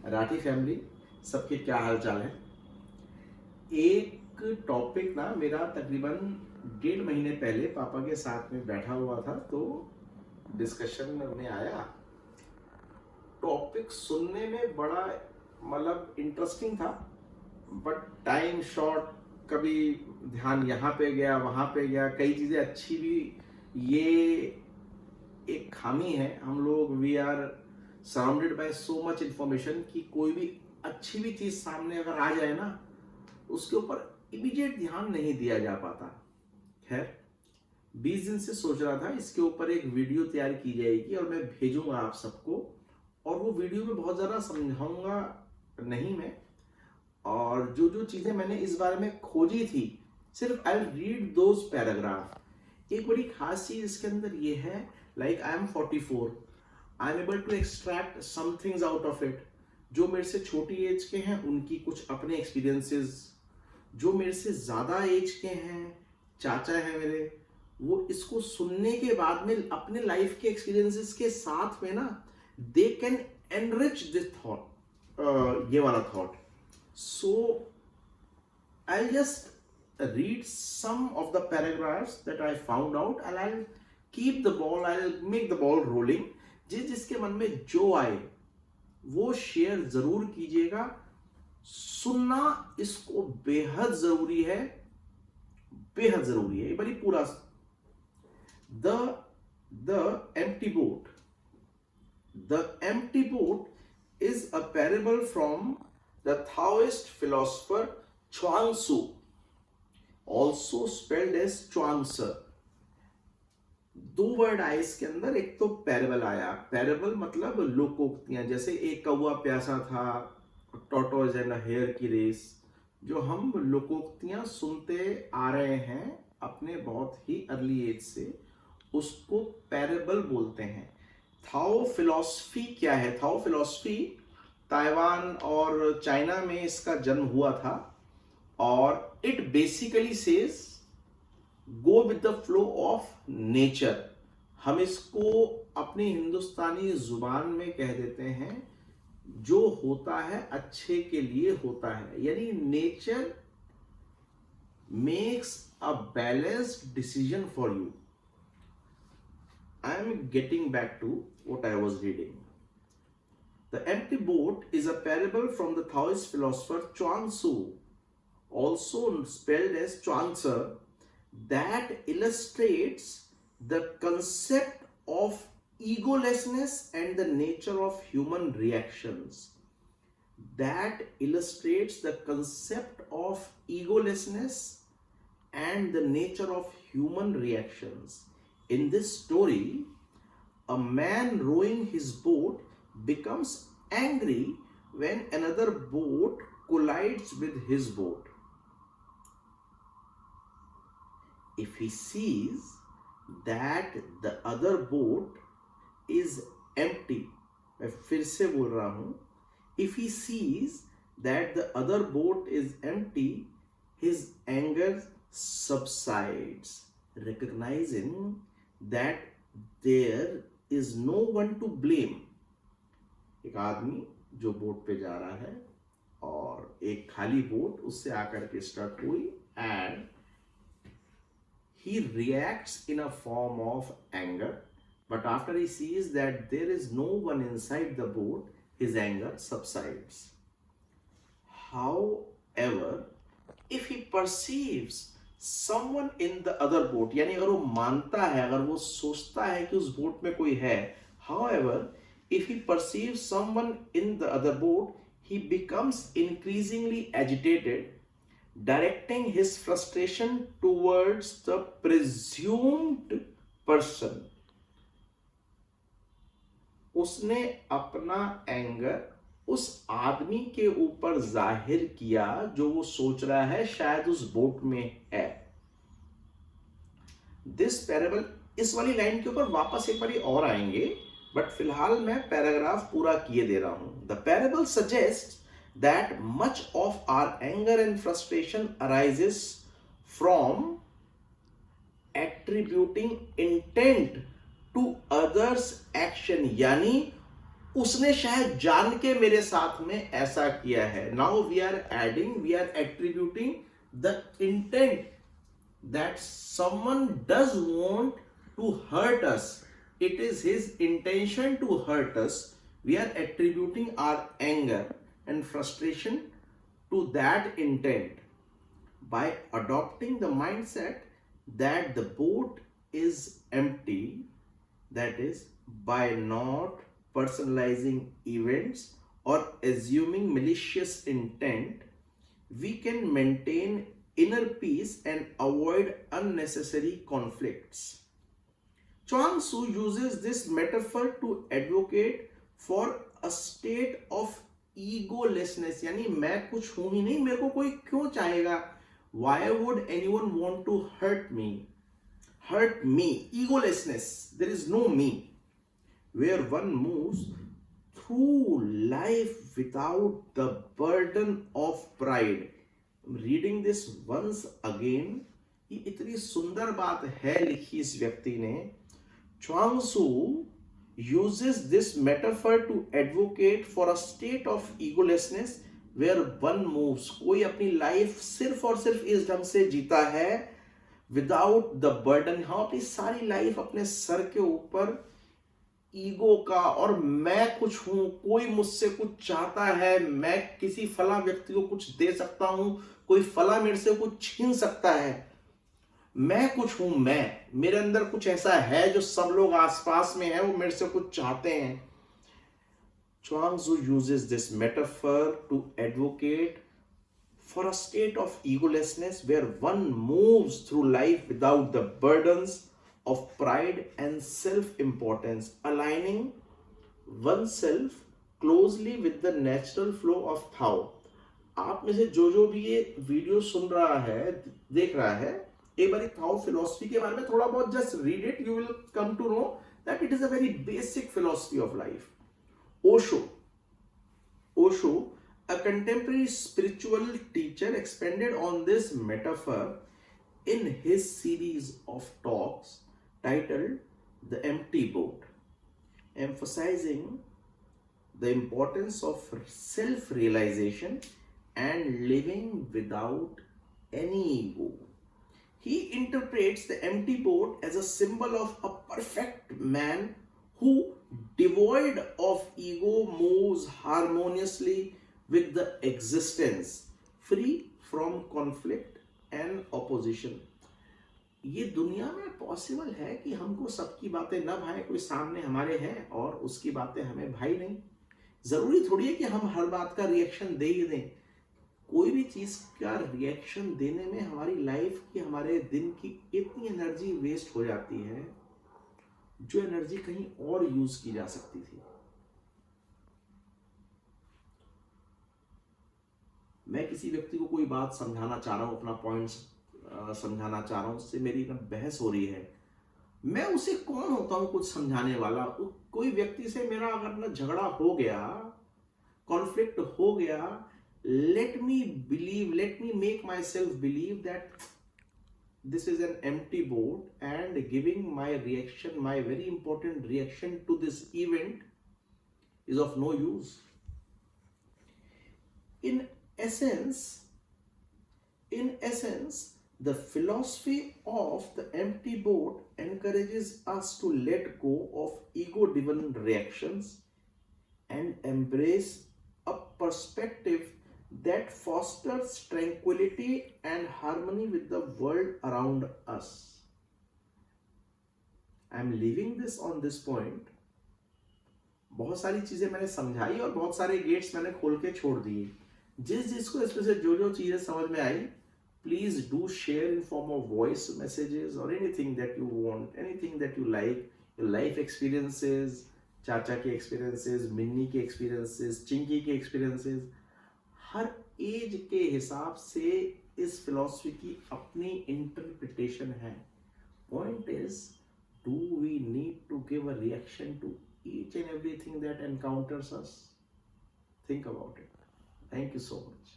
Rathi family, सबके क्या हाल चाल है। एक टॉपिक ना मेरा तकरीबन 1.5 महीने पहले पापा के साथ में बैठा हुआ था, तो डिस्कशन में आया। टॉपिक सुनने में बड़ा मतलब इंटरेस्टिंग था, बट टाइम शॉर्ट, कभी ध्यान यहाँ पे गया वहाँ पे गया, कई चीज़ें अच्छी भी। ये एक खामी है, हम लोग we are surrounded by so much information कि कोई भी अच्छी भी चीज़ सामने अगर आ जाए ना, उसके ऊपर इमीडिएट ध्यान नहीं दिया जा पाता। खैर, 20 दिन से सोच रहा था इसके ऊपर एक वीडियो तैयार की जाएगी और मैं भेजूंगा आप सबको। और वो वीडियो में बहुत ज़्यादा समझाऊंगा नहीं मैं, और जो जो चीज़ें मैंने इस बारे में खोजी थी, सिर्फ आई रीड दोज पैराग्राफ। एक बड़ी खास चीज़ इसके अंदर ये है, like I am 44, I am able to extract some things out of it. जो मेरे से छोटी एज के हैं उनकी कुछ अपने एक्सपीरियंसेस, जो मेरे से ज़्यादा एज के हैं, चाचा हैं मेरे, वो इसको सुनने के बाद में अपने लाइफ के एक्सपीरियंसेस के साथ में ना, they can enrich this thought, ये वाला thought. So I just read some of the paragraphs that I found out, and I'll make the ball rolling. जिसके मन में जो आए वो शेयर जरूर कीजिएगा। सुनना इसको बेहद जरूरी है, बेहद जरूरी है। ये बड़ी पूरा the empty boat. The empty boat is a parable from the Taoist philosopher Chuang Tzu, also spelled as Zhuangzi. 2 word आए इसके अंदर, एक तो पैरेबल आया। पैरेबल मतलब लोकोक्तियां, जैसे एक कौवा प्यासा था, टॉर्टोइज एंड हेयर की रेस, जो हम लोकोक्तियां सुनते आ रहे हैं अपने बहुत ही अर्ली एज से, उसको पैरेबल बोलते हैं। थाओ फिलॉसफी क्या है? थाओ फिलॉसफी ताइवान और चाइना में इसका जन्म हुआ था, और it basically says go with the flow of nature. हम इसको अपनी हिंदुस्तानी जुबान में कह देते हैं, जो होता है अच्छे के लिए होता है, यानी nature makes a balanced decision for you. I am getting back to what I was reading. The empty boat is a parable from the Taoist philosopher Chuang Tzu, also spelled as Chuang-Tzu, that illustrates the concept of egolessness and the nature of human reactions. That illustrates the concept of egolessness and the nature of human reactions. In this story, a man rowing his boat becomes angry when another boat collides with his boat. If he sees that the other boat is empty, मैं फिर से बोल रहा हूं, if he sees that the other boat is empty, his anger subsides, recognizing that there is no one to blame. एक आदमी जो boat पे जा रहा है और एक खाली बोट उससे आकर के स्टार्ट हुई, and he reacts in a form of anger, but after he sees that there is no one inside the boat, his anger subsides. However, if he perceives someone in the other boat, यानी अगर वो मानता है, अगर वो सोचता है कि उस बोट में कोई है, however, if he perceives someone in the other boat, he becomes increasingly agitated, directing his frustration towards the presumed person. उसने अपना एंगर उस आदमी के ऊपर जाहिर किया जो वो सोच रहा है शायद उस बोट में है। दिस पैरेबल, इस वाली लाइन के ऊपर वापस एक बारी और आएंगे, बट फिलहाल मैं पैराग्राफ पूरा किए दे रहा हूं। The parable suggest that much of our anger and frustration arises from attributing intent to others action, यानी उसने शायद जान के मेरे साथ में ऐसा किया है. Now we are attributing the intent that someone does want to hurt us. It is his intention to hurt us. We are attributing our anger and frustration to that intent by adopting the mindset that the boat is empty, that is, by not personalizing events or assuming malicious intent, we can maintain inner peace and avoid unnecessary conflicts. Chuang Tzu uses this metaphor to advocate for a state of egolessness, यानी मैं कुछ हूं ही नहीं, मेरे को कोई क्यों चाहेगा? Why would anyone want to hurt me? Hurt me, egolessness. There is no me. Where one moves through life without the burden of pride. Reading this once again. ये इतनी सुंदर बात है लिखी इस व्यक्ति ने. Chuang Tzu uses this metaphor to advocate for a state of egolessness where one moves. कोई अपनी लाइफ सिर्फ और सिर्फ इस ढंग से जीता है विदाउट द बर्डन. हाँ, अपनी सारी लाइफ अपने सर के ऊपर ईगो का और मैं कुछ हूं, कोई मुझसे कुछ चाहता है, मैं किसी फला व्यक्ति को कुछ दे सकता हूं, कोई फला मेरे से कुछ छीन सकता है, मैं कुछ हूं, मैं मेरे अंदर कुछ ऐसा है जो सब लोग आसपास में है वो मेरे से कुछ चाहते हैं. Chuang Tzu uses this metaphor to advocate for a state of egolessness where one moves through life without the burdens of pride and self-importance, aligning oneself closely with the natural flow of Tao. आप में से जो भी ये video सुन रहा है, देख रहा है, एक बार थाओ फिलॉसफी के बारे में थोड़ा बहुत just read it. You will come to know that it is a very basic philosophy of life. Osho, a contemporary spiritual teacher, expanded on this metaphor in his series of talks titled The Empty Boat, emphasizing the importance of self-realization and living without any ego. He interprets the empty boat as a symbol of a perfect man who, devoid of ego, moves harmoniously with the existence, free from conflict and opposition. ये दुनिया में possible है कि हमको सबकी बातें न भाए. कोई सामने हमारे है और उसकी बातें हमें भाई नहीं. जरूरी थोड़ी है कि हम हर बात का रिएक्शन दे ही दें. कोई भी चीज का रिएक्शन देने में हमारी लाइफ की, हमारे दिन की इतनी एनर्जी वेस्ट हो जाती है जो एनर्जी कहीं और यूज की जा सकती थी. मैं किसी व्यक्ति को कोई बात समझाना चाह रहा हूं, अपना पॉइंट्स समझाना चाह रहा हूं, उससे मेरी बहस हो रही है, मैं उसे कौन होता हूं कुछ समझाने वाला? कोई व्यक्ति से मेरा अगर ना झगड़ा हो गया, कॉन्फ्लिक्ट हो गया, let me make myself believe that this is an empty boat and giving my reaction, my very important reaction to this event is of no use. In essence, the philosophy of the empty boat encourages us to let go of ego-driven reactions and embrace a perspective that fosters tranquility and harmony with the world around us. I am leaving this on this point. बहुत सारी चीजें मैंने समझाई और बहुत सारे gets मैंने खोल के छोड़ दिए. जिसको इसमें से जो चीजें समझ में आई, please do share in form of voice messages और anything that you want, anything that you like. Your life experiences, चाचा के एक्सपीरियंसेस, मिन्नी के एक्सपीरियंसेस, चिंकी के एक्सपीरियंसेस, हर एज के हिसाब से इस फिलॉसफी की अपनी इंटरप्रिटेशन है. Point is, do we need to give a reaction to each and everything that encounters us? Think about it. Thank you so much.